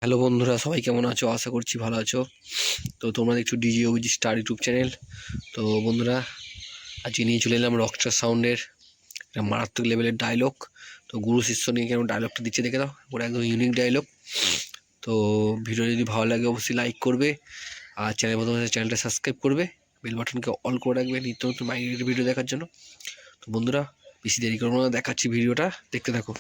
Hello বন্ধুরা, সবাই কেমন আছো? আশা করছি ভালো আছো। তো তোমরা দেখছো ডিজে ওবিজি স্টার ইউটিউব চ্যানেল। তো বন্ধুরা, আজকে নিয়ে চলে এলাম রকস্টার সাউন্ডের একটা মারাত্মক লেভেলের ডায়লগ। তো গুরু শিষ্য নিয়ে কেন ডায়লগটা দিচ্ছে দেখে দাও, ওরা একদম ইউনিক ডায়লগ। তো ভিডিও যদি ভালো লাগে অবশ্যই লাইক করবে, আর চ্যানেল প্রথমে চ্যানেলটা সাবস্ক্রাইব করবে, বেল বাটনকে অল করে রাখবে নিত্য নতুন মাইন্ডের ভিডিও দেখার জন্য। তো বন্ধুরা, বেশি দেরি করবো না, দেখাচ্ছি ভিডিওটা, দেখতে থাকো।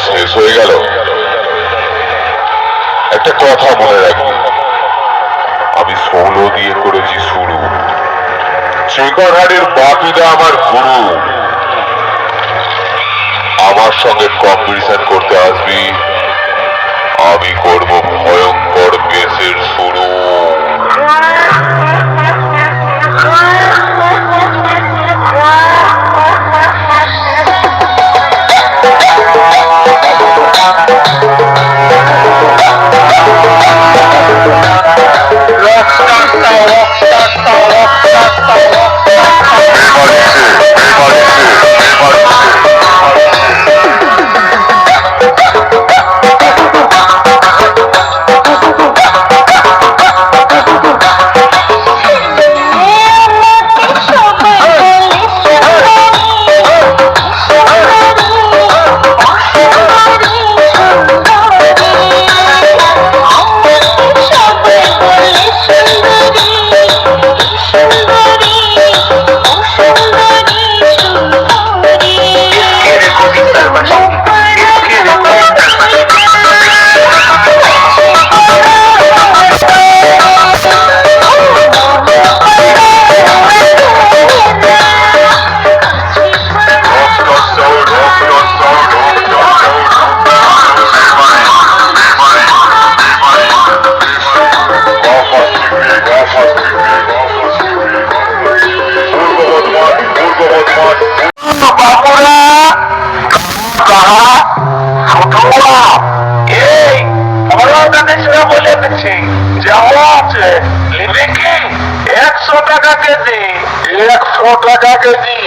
শেষ হয়ে গেল। একটা কথা মনে রাখবি, আমি 16 দিয়ে করেছি শুরু। চিকনহাটের বাপিদা আমার গুরু। আমার সঙ্গে কম্পিটিশন করতে আসবি, আমি করব ভয়ঙ্কর বেসের শুরু। $100 কেজি। 100 টাকা কেজি।